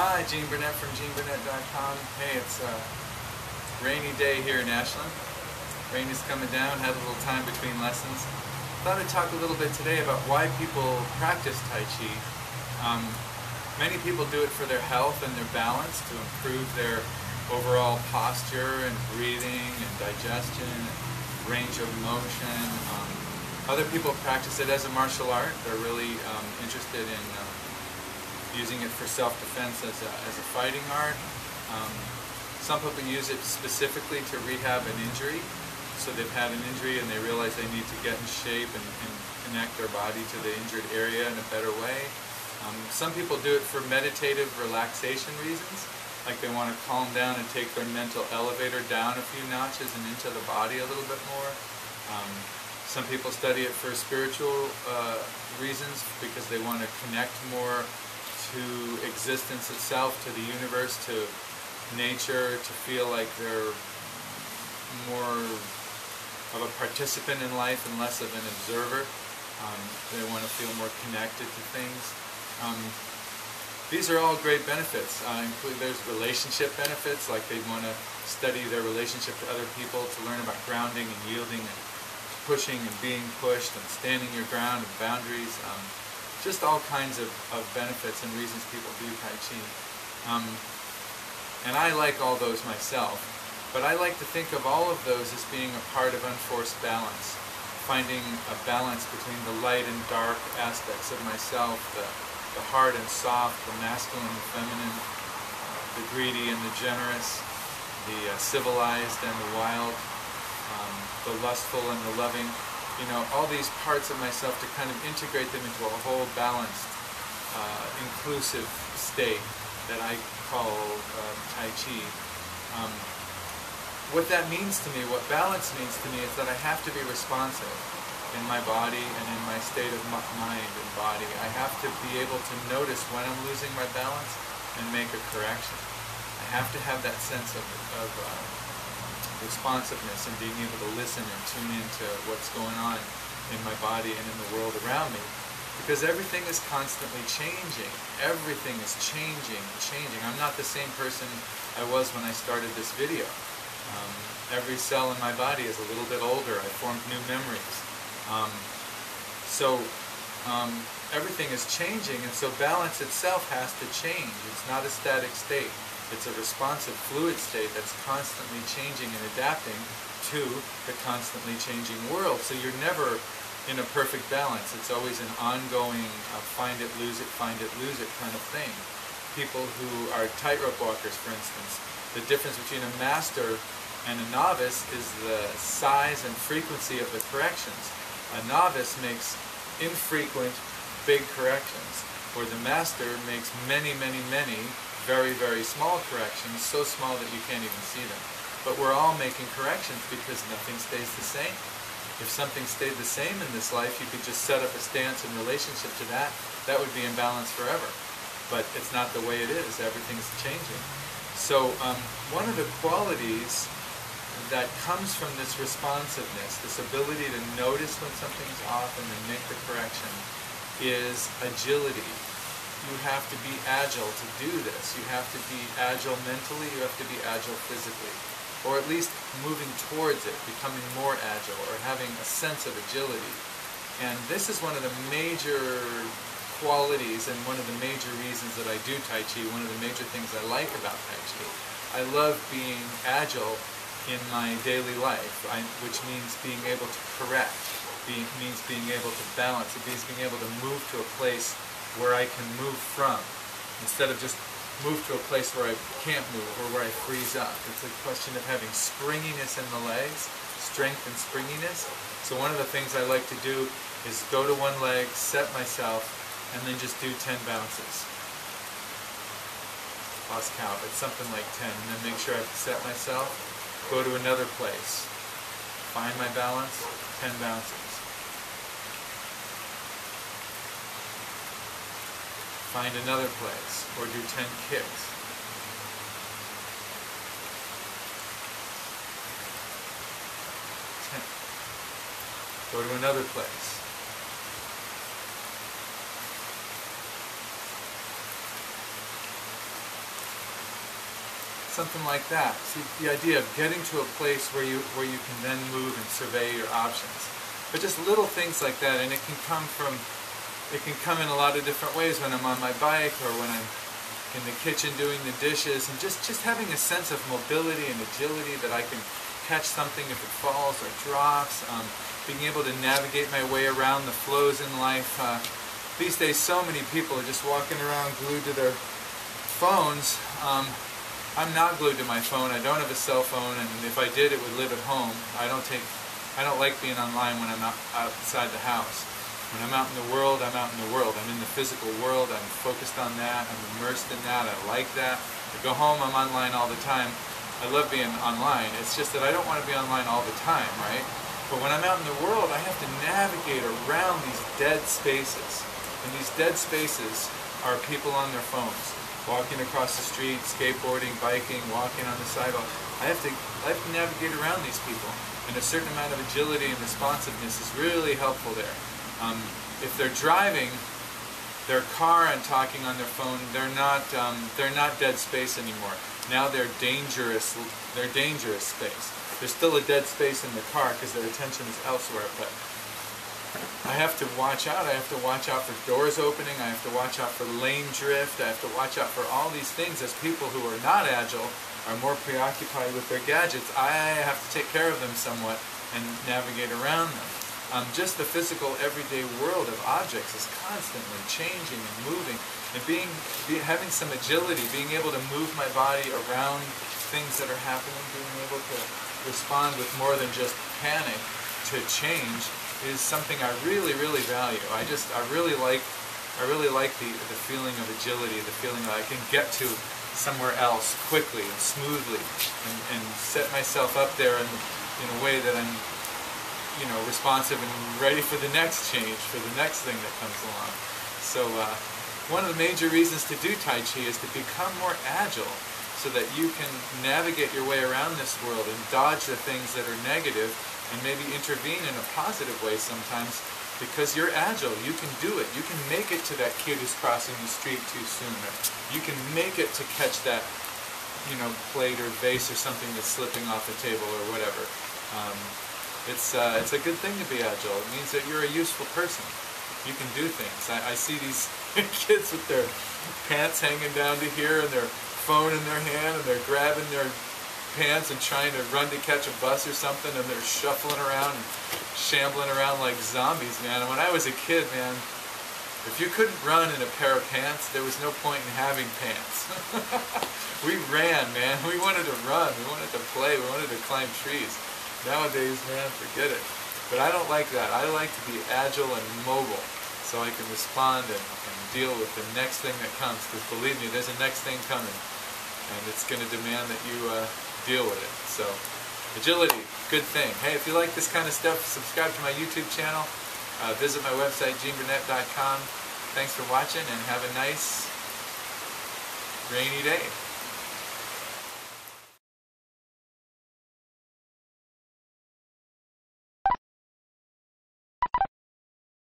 Hi, Burnettt from Burnettt.com. Hey, it's a rainy day here in Ashland. Rain is coming down, had a little time between lessons. Thought I'd talk a little bit today about why people practice Tai Chi. Many people do it for their health and their balance, to improve their overall posture and breathing and digestion and range of motion. Other people practice it as a martial art. They're really interested in using it for self-defense as a fighting art. Some people use it specifically to rehab an injury. So they've had an injury and they realize they need to get in shape and connect their body to the injured area in a better way. Some people do it for meditative relaxation reasons, like they want to calm down and take their mental elevator down a few notches and into the body a little bit more. Some people study it for spiritual reasons, because they want to connect more to existence itself, to the universe, to nature, to feel like they're more of a participant in life and less of an observer. They want to feel more connected to things. These are all great benefits. There's relationship benefits, like they want to study their relationship to other people, to learn about grounding and yielding and pushing and being pushed and standing your ground and boundaries. Just all kinds of benefits and reasons people do Tai Chi. And I like all those myself, but I like to think of all of those as being a part of unforced balance, finding a balance between the light and dark aspects of myself, the hard and soft, the masculine and feminine, the greedy and the generous, the civilized and the wild, the lustful and the loving. You know, all these parts of myself, to kind of integrate them into a whole balanced, inclusive state that I call Tai Chi. What that means to me, what balance means to me, is that I have to be responsive in my body and in my state of mind and body. I have to be able to notice when I'm losing my balance and make a correction. I have to have that sense of responsiveness and being able to listen and tune into what's going on in my body and in the world around me, because everything is constantly changing. Everything is changing. I'm not the same person I was when I started this video. Every cell in my body is a little bit older. I formed new memories. Everything is changing, and so balance itself has to change. It's not a static state. It's a responsive, fluid state that's constantly changing and adapting to the constantly changing world. So you're never in a perfect balance. It's always an ongoing find it, lose it kind of thing. People who are tightrope walkers, for instance, the difference between a master and a novice is the size and frequency of the corrections. A novice makes infrequent, big corrections, where the master makes many, very, very small corrections, so small that you can't even see them. But we're all making corrections because nothing stays the same. If something stayed the same in this life, you could just set up a stance in relationship to that. That would be in balance forever. But it's not the way it is. Everything's changing. So one of the qualities that comes from this responsiveness, this ability to notice when something's off and then make the correction, is agility. You have to be agile to do this. You have to be agile mentally, you have to be agile physically, or at least moving towards it, becoming more agile, or having a sense of agility. And this is one of the major qualities and one of the major reasons that I do Tai Chi, one of the major things I like about Tai Chi. I love being agile in my daily life, which means being able to correct, means being able to balance, it means being able to move to a place where I can move from, instead of just move to a place where I can't move or where I freeze up. It's a question of having springiness in the legs, strength and springiness. So one of the things I like to do is go to one leg, set myself, and then just do 10 bounces. Lost count, but something like 10, and then make sure I've set myself, go to another place, find my balance, 10 bounces. Find another place, or do 10 kicks. Go to another place. something like that. See, the idea of getting to a place where you can then move and survey your options. But just little things like that, and it can come in a lot of different ways when I'm on my bike or when I'm in the kitchen doing the dishes, and just having a sense of mobility and agility that I can catch something if it falls or drops, being able to navigate my way around the flows in life. These days so many people are just walking around glued to their phones. I'm not glued to my phone. I don't have a cell phone, and if I did, it would live at home. I don't like being online when I'm outside the house. When I'm out in the world, I'm out in the world. I'm in the physical world. I'm focused on that. I'm immersed in that. I like that. I go home, I'm online all the time. I love being online. It's just that I don't want to be online all the time, right? But when I'm out in the world, I have to navigate around these dead spaces. And these dead spaces are people on their phones, walking across the street, skateboarding, biking, walking on the sidewalk. I have to navigate around these people. And a certain amount of agility and responsiveness is really helpful there. If they're driving their car and talking on their phone, they're not dead space anymore. Now they're dangerous space. There's still a dead space in the car because their attention is elsewhere, but I have to watch out. I have to watch out for doors opening. I have to watch out for lane drift. I have to watch out for all these things. As people who are not agile are more preoccupied with their gadgets, I have to take care of them somewhat and navigate around them. Just the physical everyday world of objects is constantly changing and moving, and having some agility, being able to move my body around things that are happening, being able to respond with more than just panic to change is something I really, really value. I really like the feeling of agility, the feeling that I can get to somewhere else quickly and smoothly, and set myself up there in a way that I'm responsive and ready for the next change, for the next thing that comes along. So one of the major reasons to do Tai Chi is to become more agile so that you can navigate your way around this world and dodge the things that are negative and maybe intervene in a positive way sometimes because you're agile. You can do it. You can make it to that kid who's crossing the street too soon. Or you can make it to catch that plate or vase or something that's slipping off the table or whatever. It's a good thing to be agile. It means that you're a useful person. You can do things. I see these kids with their pants hanging down to here and their phone in their hand, and they're grabbing their pants and trying to run to catch a bus or something, and they're shuffling around and shambling around like zombies, man. And when I was a kid, man, if you couldn't run in a pair of pants, there was no point in having pants. We ran, man. We wanted to run. We wanted to play. We wanted to climb trees. Nowadays, man, forget it. But I don't like that. I like to be agile and mobile so I can respond and deal with the next thing that comes. Because believe me, there's a next thing coming. And it's going to demand that you deal with it. So, agility, good thing. Hey, if you like this kind of stuff, subscribe to my YouTube channel. Visit my website, Burnettt.com. Thanks for watching, and have a nice rainy day.